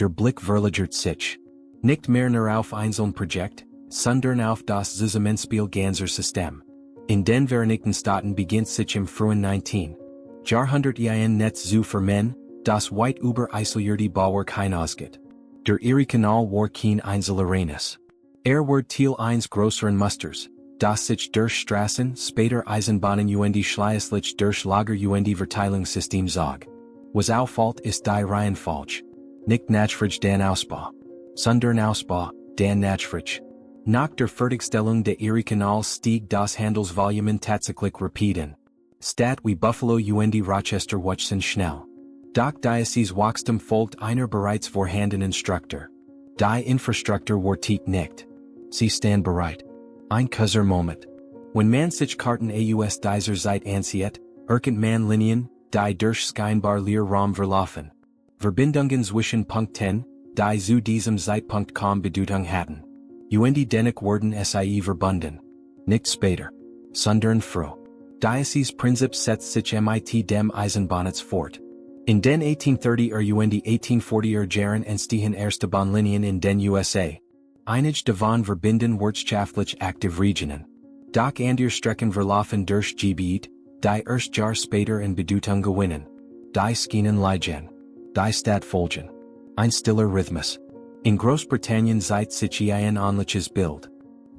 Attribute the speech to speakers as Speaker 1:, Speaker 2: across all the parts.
Speaker 1: der Blick verlagert sich. Nicht mehr nur auf einzelne Projekt, sondern auf das Zusammenspiel ganzer System. In den Vereinigten Staaten beginnt sich im frühen 19. Jahrhundert ein Netz zu formen, das weit über isolierte Bauwerk hinausgeht. Der ihre Kanal war kein einzelner. Wird Teil eines größeren Musters, das sich durch Straßen, später Eisenbahnen und schließlich durch Lager und Verteilungssystem zog. Was auffällt ist die Reihenfolge. Nicht nachfrage den Ausbau, sondern Ausbau, den Nachfrage. Nach der Fertigstellung der ihre Kanal stieg das Handelsvolumen tatsächlich rapiden. Stadt wie Buffalo und Rochester wuchsen schnell. Doch dieses Wachstum folgt einer bereits vorhandenen Struktur. Die Infrastruktur wartet nicht. Sie stand bereit. Ein kurzer Moment. Wenn man sich Karten aus dieser Zeit ansieht, erkennt man Linien, die durch scheinbar leer Raum verlaufen. Verbindungen zwischen Punkten, die zu diesem Zeitpunkt kaum Bedeutung hatten. Und dennoch wurden sie verbunden. Nicht später, sondern früh. Dieses Prinzip setzt sich mit dem Eisenbahnnetz fort. In den 1830er und 1840er Jahren entstehen erste Bahnlinien in den USA. Einige davon verbinden wirtschaftlich aktive Regionen. Doch andere Strecken verlaufen durch Gebiete, die erst Jahr später in Bedeutung gewinnen. Die Schienen liegen. Die Stadt folgen. Ein stiller Rhythmus. In Großbritannien seit sich ein ähnliches Bild.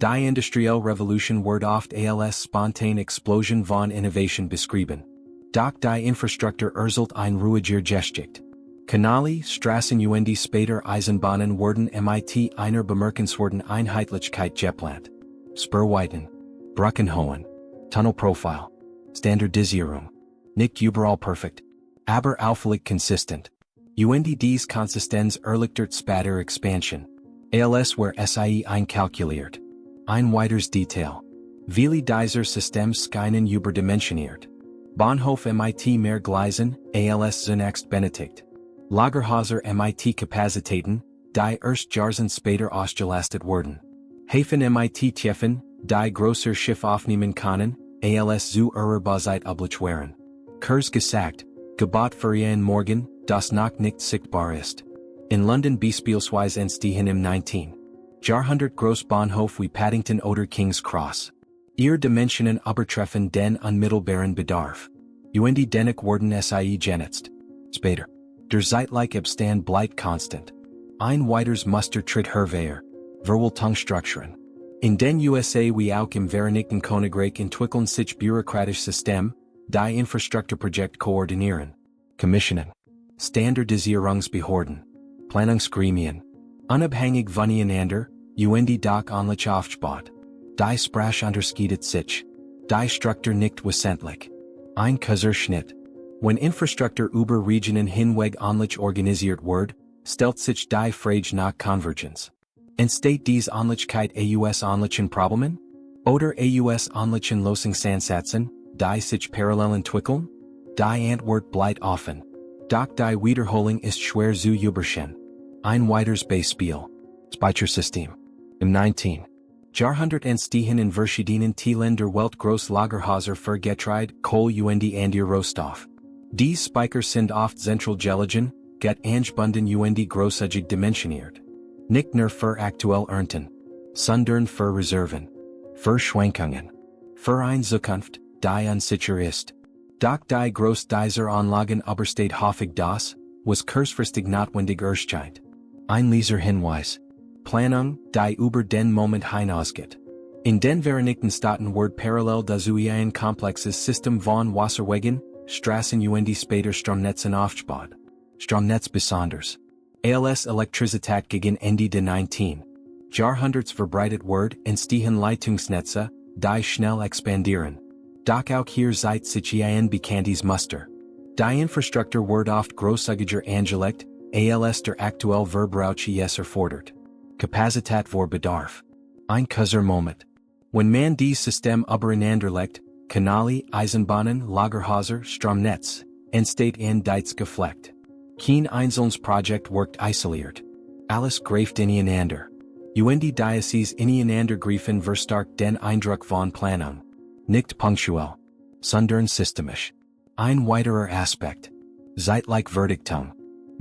Speaker 1: Die Industrielle Revolution wird oft als spontane Explosion von Innovation beschrieben. Doch die Infrastruktur erzählt ein ruhiger Geschichte. Kanäle, Straßen und später Eisenbahnen wurden mit einer bemerkenswerten Einheitlichkeit geplant. Spurweiten, Brückenhöhen, Tunnelprofil, Standardisierung. Nicht überall perfekt, aber auffällig consistent. Und dies Konsistenz erleichtert später Expansion. Als where sie einkalkuliert. Ein weiteres Detail. Viele dieser Systems scheinen überdimensioniert. Bahnhof mit mehr Gleisen, als zunächst benötigt. Lagerhäuser mit Kapazitäten, die erst Jahren später ausgelastet wurden. Häfen mit Tiefen, die größer Schiff aufnehmen können, als zu ihrer Bauzeit üblich waren. Kurz gesagt, Gebot für ein Morgen, das noch nicht sichtbar ist. In London beispielsweise entstehen im 19. Jahrhundert Großbahnhof wie Paddington oder King's Cross. Ihre Dimensionen übertreffen den unmittelbaren Bedarf. Und dennoch wurden sie genutzt. Später. Der zeitliche Abstand bleibt konstant. Ein weiteres Muster tritt hervor. Verwaltungsstrukturen. In den USA wie auch im Vereinigten Königreich entwickeln sich bürokratische Systeme, die Infrastrukturprojekte koordinieren. Kommissionen. Standardisierungsbehörden. Planungsgremien. Unabhängig voneinander, und doch ähnlich aufgebaut. Die Sprache unterscheidet sich. Die Struktur nicht wesentlich. Ein kurzer Schnitt. Wenn Infrastruktur über Regionen hinweg ähnlich organisiert wird, stellt sich die Frage nach Konvergenz. Entsteht dies Ähnlichkeit aus ähnlichen Problemen? Oder aus ähnlichen Lösungsansätzen, die sich parallel entwickeln? Die Antwort bleibt offen. Doch die Wiederholung ist schwer zu übersehen. Ein weiteres Beispiel. Speichersystem. Im 19. Jahrhundert entstehen in verschiedenen Teilen der Welt Großlagerhäuser für Getreide, Kohl und andere Rohstoff. Dies Speicher sind oft zentral gelegen, get angebunden und großzügig dimensioniert. Nicht nur für aktuell Ernten, sondern für Reserven, für Schwankungen, für eine Zukunft, die unsicher ist. Doch die Groß dieser Anlagen übersteht häufig das, was kurzfristig notwendig erscheint. Ein leser Hinweis. Planung, die über den Moment hinausgeht. In den Vereinigten Staaten wird parallel dazu ein komplexes System von Wasserwegen, Straßen und später Stromnetzen aufgebaut. Stromnetz besonders. Als Elektrizität gegen Ende des 19. Jahrhunderts verbreitet wird, entstehen Leitungsnetze, die schnell expandieren. Doch auch hier zeigt sich ein bekanntes Muster. Die Infrastruktur wird oft großzügiger angelegt, als der aktuell Verbrauch es erfordert. Kapazität vor Bedarf. Ein kurzer Moment. Wenn man dies System übereinanderlegt, Kanäle, Eisenbahnen, Lagerhäuser, Stromnetz, entsteht ein dichtes Geflecht. Kein einzelnes Projekt wirkt isoliert. Alles greift ineinander. Und dieses Ineinandergreifen verstärkt den Eindruck von Planung. Nicht punktuell, sondern systemisch. Ein weiterer Aspekt. Zeitliche Verdichtung.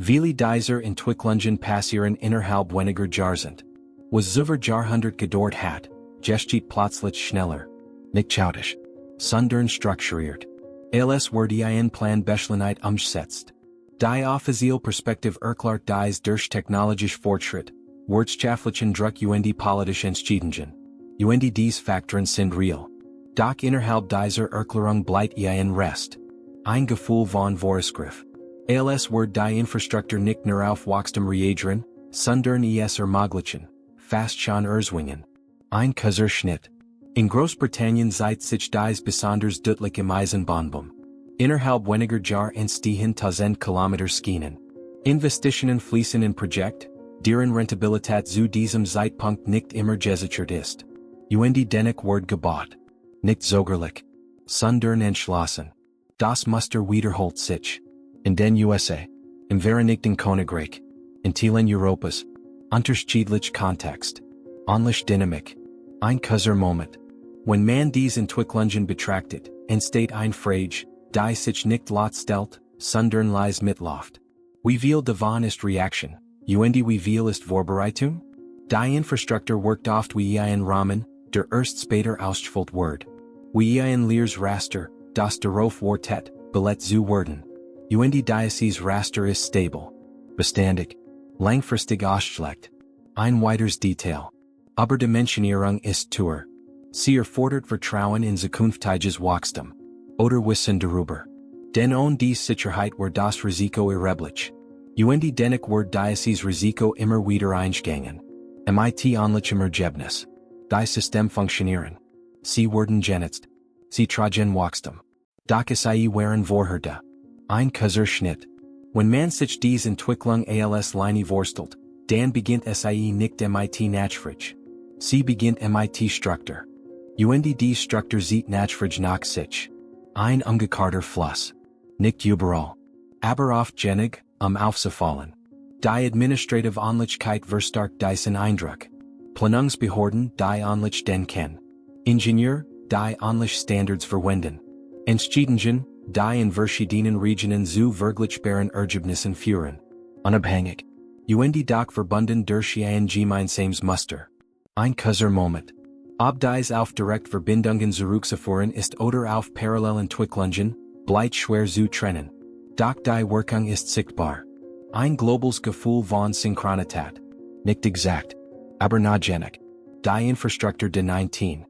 Speaker 1: Viele Dieser Entwicklungen passieren innerhalb weniger Jahrzehnt. Was über Jahrhundert gedauert hat, geschieht plötzlich schneller. Nicht chaotisch. Sondern strukturiert. Alles wird ein Plan beschleunigt umgesetzt. Die offizielle Perspektive erklärt dies durch technologisch Fortschritt, wirtschaftlichen Druck und politische Entscheidungen. Und dies Faktoren sind real. Doch innerhalb dieser Erklärung bleibt ein Rest. Ein Gefühl von Vorschrift. Als wird die Infrastruktur nicht nur auf Wachstum reagieren, sondern es ermöglichen, fast schon erzwingen. Ein Kaiserschnitt. In Großbritannien seit sich dies besonders deutlich im Eisenbahnboom. Innerhalb weniger Jahre entstehen tausend Kilometer Schienen. Investitionen fließen in Projekt, deren Rentabilität zu diesem Zeitpunkt nicht immer gesichert ist. Und dennoch wird gebaut. Nicht zögerlich. Sondern entschlossen. Das Muster wiederholt sich. In den USA, im Vereinigten Königreich, in Teilen Europas, unterschiedlich Kontext, ähnlich Dynamik, ein Moment. Wenn man dies Entwicklungen betrachtet, entsteht ein Frage, die sich nicht laut stellt, sondern leise mitläuft. Wie viel davon ist Reaction, und wie viel ist Vorbereitung? Die Infrastruktur wirkt oft wie ein Rahmen, der erst später ausgefüllt wird. Wie ein leeres Raster, das darauf wartet, belegt zu werden. Und dieses Raster ist stabil, beständig, langfristig ausgelegt. Ein weiteres Detail. Aber Dimensionierung ist teuer. Sie erfordert Vertrauen in zukünftiges Wachstum. Oder Wissen darüber. Denn ohne dies Sicherheit wird das Risiko erheblich. Und dennoch wird dieses Risiko immer wieder eingegangen. Mit ähnlichem Ergebnis. Die System funktionieren. Sie werden genutzt. Sie tragen Wachstum. Doch es waren Vorherde. Ein Schnitt. Wenn man sich dies Entwicklung als Linie vorstellt, dann beginnt es nicht mit Nachfrage. Sie beginnt mit Struktur. Und die Struktur sieht Nachfrage nach sich. Ein umgekehrter Fluss. Nicht überall. Aber oft genug, aufzufallen. Die administrative Ähnlichkeit verstärkt diesen Eindruck. Planungsbehörden, die ähnlich denken. Ingenieur, die ähnlich Standards verwenden. Entscheidungen, die in verschiedenen Regionen zu vergleichbaren Ergebnissen führen. Unabhängig. Und doch verbunden durch ein gemeinsames Muster. Ein Moment. Ob dies auf Direktverbindungen zurückzuführen ist oder auf Parallelentwicklungen, bleibt schwer zu trennen. Doch die Wirkung ist sichtbar. Ein globales Gefühl von Synchronität. Nicht exakt, aber nahgenig. Die Infrastruktur des 19.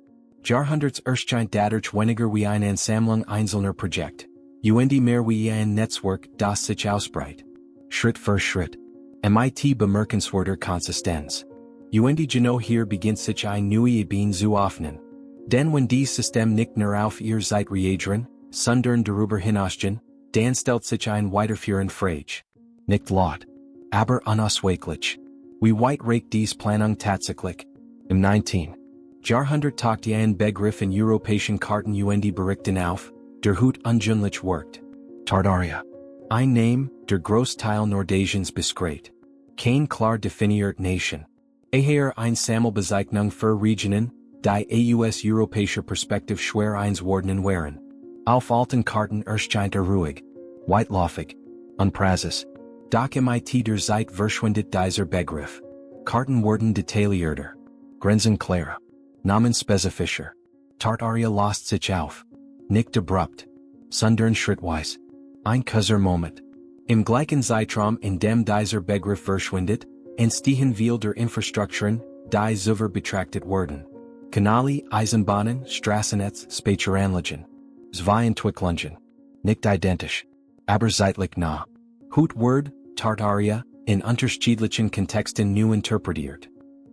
Speaker 1: Jahrhunderts erscheint dadurch weniger wie eine Ansammlung einzelner Projekte. Und mehr wie ein Netzwerk, das sich ausbreitet. Schritt für Schritt. Mit bemerkenswerter Konsistenz. Und hier beginnt sich ein neue Ebene zu öffnen. Denn wenn dies System nicht nur auf ihr Zeit reagieren, sondern darüber hinausgehen, dann stellt sich ein weiterführende Frage. Nicht laut, aber unausweichlich. Wie weit reicht dies Planung tatsächlich? Im 19. Jahrhundert tauchte ein Begriff in europäischen Karten und Berichten auf, der Hut ungründlich wirkt. Tartaria. Ein Name, der Großteil Nordasiens beschreibt. Kein klar definiert Nation. Eher ein Sammelbezeichnung für Regionen, die aus europäischer Perspektive schwer einzuordnen wären. Auf alten Karten erscheint ruhig, weitläufig, unpräzis. Doch mit der Zeit verschwindet dieser Begriff. Karten werden detaillierter. Grenzen klarer. Namen spezifischer. Tartaria lost sich auf. Nicht abrupt. Sondern schrittweise. Ein Moment. Im gleichen Zeitraum in dem dieser Begriff verschwindet, entstehen wilder Infrastrukturen, die sauber betrachtet werden. Kanäle, Eisenbahnen, Straßennetz, Speicheranlagen. Zwei Entwicklungen. Nicht identisch. Aber zeitlich nah. Hut Word, Tartaria, in unterschiedlichen Kontexten neu interpretiert.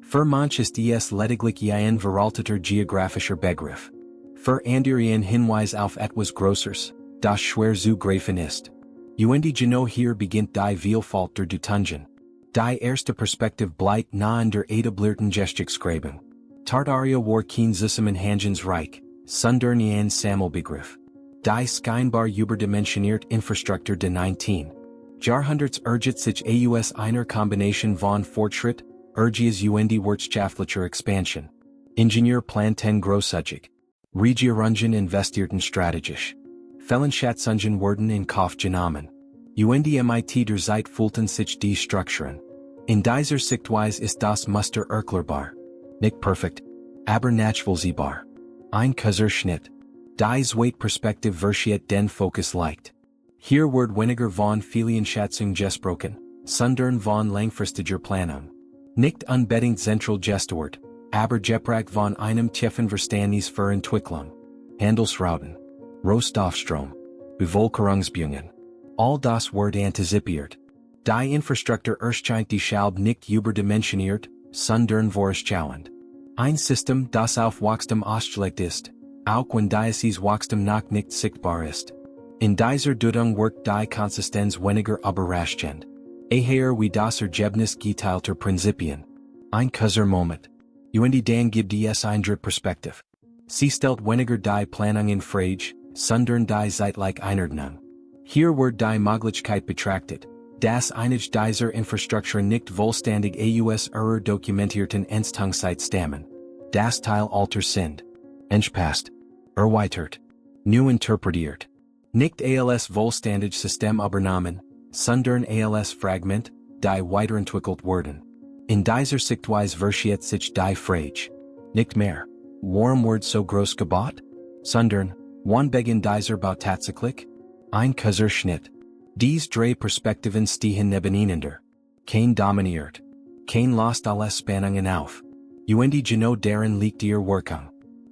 Speaker 1: Für manch ist es lediglich ein veralteter geografischer Begriff. Für andere ein Hinweis auf etwas Größeres, das schwer zu greifen ist. Und hier beginnt die Vielfalt der Deutungen. Die erste Perspektive bleibt nah an der etablierten Geschichtschreibung. Tartaria war kein Zusammenhangsreich, sondern ein Sammelbegriff. Die scheinbar überdimensioniert Infrastruktur des 19. Jahrhunderts ergibt sich aus einer Kombination von Fortschritt, Urges und wirtschaftlicher Expansion. Ingenieur planten großzügig. Regierungen investierten strategisch. Fehlanschätzungen wurden in Kauf genommen. mit der Zeit fühlten sich die Strukturen. In dieser Sichtweise ist das Muster erklärbar. Nicht perfekt, aber nachvollziehbar. Ein Kaiserschnitt. Die Zweitperspektive versteht den Fokus leicht. Hier wird weniger von Ferienschätzung gesprochen, sondern von langfristiger Planung. Nicht unbedingt zentral gesteuert, aber geprägt von einem tiefen Verständnis für Entwicklung. Handelsrouten. Rohstoffstrom. Bevölkerungsbewegungen. All das wird antizipiert. Die Infrastruktur erscheint deshalb nicht überdimensioniert, sondern vorausschauend. Ein System, das auf Wachstum ausgelegt ist, auch wenn dieses Wachstum noch nicht sichtbar ist. In dieser Deutung wirkt die Konsistenz weniger überraschend. Eher wie das Ergebnis geteilter Prinzipien. Ein Moment. Dann gibt es eine Drittperspektive. Sie stellt weniger die Planung in Frage, sondern die zeitliche Einordnung. Hier wird die Möglichkeit betrachtet, dass einige dieser Infrastrukturen nicht vollständig aus ihrer dokumentierten Entstehungszeit stammen. Das Teil alter sind. Angepasst. Erweitert. Neu interpretiert. Nicht als vollständig System übernommen, sondern als Fragment, die weiterentwickelt werden. In dieser Sichtweise versteht sich die Frage. Nicht mehr. Warum wird so groß gebaut? Sondern, wann beginnt dieser Bau tatsächlich? Ein Kaiserschnitt. Dies drei Perspektiven stehen nebeneinander. Kein dominiert. Kein lost alles Spannungen auf. Genau darin liegt ihr Wirkung.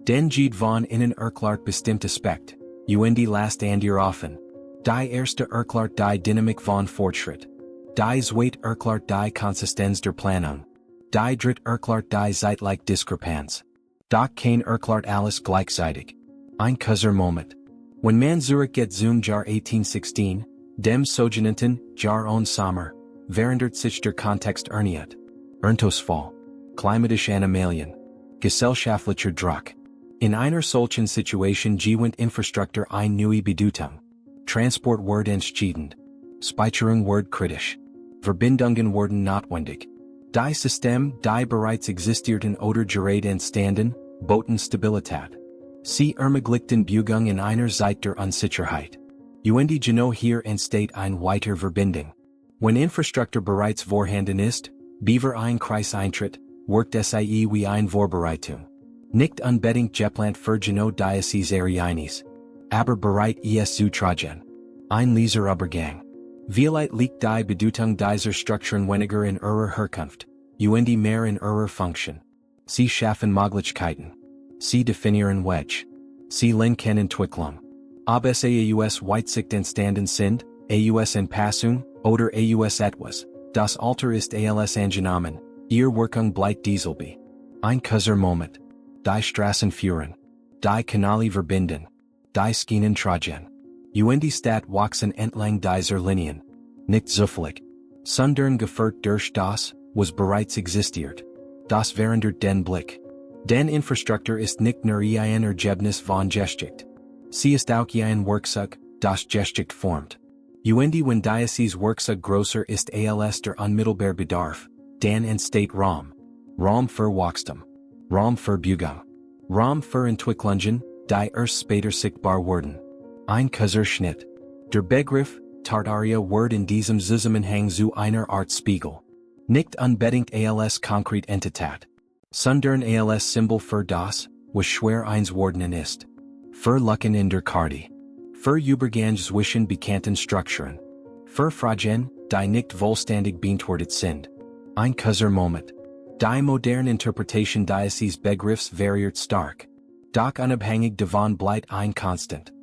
Speaker 1: Den geht von innen erklärt bestimmte Aspekt. Lasst and ihr offen. Die erste erklärt die Dynamik von Fortschritt. Die zweite erklärt die Konsistenz der Planung. Die dritte erklärt die zeitliche Diskrepanz. Doch kein erklärt alles gleichzeitig. Ein Moment. Wenn man zurückgeht zum Jahr 1816, dem sogenannten Jahr ohne Sommer, verändert sich der Kontext erneut. Ernteausfall. Klimatische Anomalien. Gesellschaftlicher Druck. In einer solchen Situation gewinnt Infrastruktur eine neue Bedeutung. Transport wird entschiedend. Speicherung wird kritisch. Verbindungen werden notwendig. Die System, die bereits existierten oder gerade entstanden, boten Stabilität. Sie ermöglichten Bewegung in einer Zeit der Unsicherheit. Genau hier entsteht eine weitere Verbindung. Wenn Infrastruktur bereits vorhanden ist, bevor ein Kreis eintritt, wirkt sie wie eine Vorbereitung. Nicht unbedingt geplant für genau dieses Ereignis. Aber bereit es zu tragen. Ein Leserübergang. Vielleicht liegt die Bedeutung dieser Strukturen weniger in ihrer Herkunft, mehr in ihrer Funktion. Sie schaffen Möglichkeiten. Sie definieren Wege. Sie lenken Entwicklung. Ob es aus Weitsicht entstanden sind, aus Anpassung, oder aus etwas, das Alter ist als angenommen, ihr Wirkung bleibt dieselbe. Ein Moment. Die Straßen führen. Die Kanäle verbinden. Die Schienen tragen. Die Stadt wachsen entlang dieser Linien. Nicht zufällig. Sondern geführt durch das, was bereits existiert. Das verändert den Blick. Denn Infrastruktur ist nicht nur ein Ergebnis von Geschichte. Sie ist auch ein Werkzeug, das Geschichte formt. Wenn dieses Werkzeug größer ist als der unmittelbare Bedarf, dann entsteht Raum. Raum für Wachstum. Raum für Bewegung. Raum für Entwicklungen, die erst später sichtbar werden. Ein Kaiserschnitt. Der Begriff Tartaria wird in diesem Zusammenhang zu einer Art Spiegel. Nicht unbedingt als konkrete Entität, sondern als Symbol für das, was schwer einzuordnen ist. Für Lücken in der Karte. Für Übergang zwischen bekannten Strukturen. Für Fragen, die nicht vollständig beantwortet sind. Ein Moment. Die moderne Interpretation dieses Begriffs variiert stark. Doch unabhängig davon bleibt ein Konstant.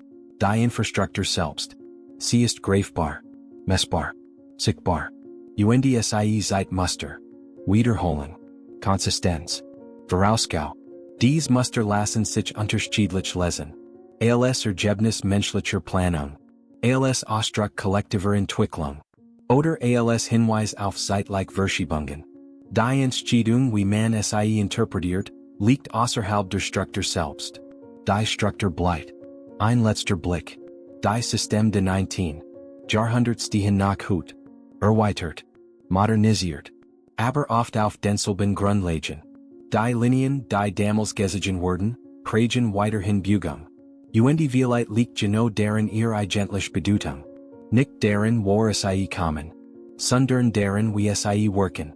Speaker 1: Die Infrastruktur selbst. Sie ist greifbar, messbar, sichtbar. Sie Zeitmuster. Wiederholung. Konsistenz. Vorausschau. Dies Muster lassen sich unterschiedlich lesen. Als Ergebnis menschlicher Planung. Als Ausdruck kollektiver Entwicklung. Oder als Hinweis auf zeitliche Verschiebungen. Die Entscheidung, wie man sie interpretiert, liegt außerhalb der Struktur selbst. Die Struktur bleibt. Ein letzter Blick. Die System des 19. Jahrhunderts stehen nach heute. Erweitert. Modernisiert. Aber oft auf denselben Grundlagen. Die Linien, die damals gesehen wurden, prägen weiterhin Bewegung. Vielleicht liegt genau darin ihre eigentliche Bedeutung. Nicht darin war sie kommen. Sondern darin wie sie wirken.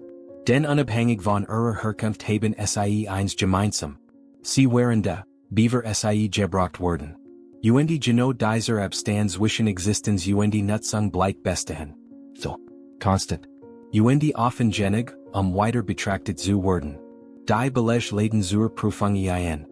Speaker 1: Den unabhängig von ihrer Herkunft haben sie eins gemeinsam. Sie waren da, beaver sie gebracht worden. Die genau dieser Abstand zwischen Existenz und Nutzung bleibt bestehen. So. Constant. Die offengenig, weiter betrachtet zu werden. Die Beleg leden zur Prüfung ein.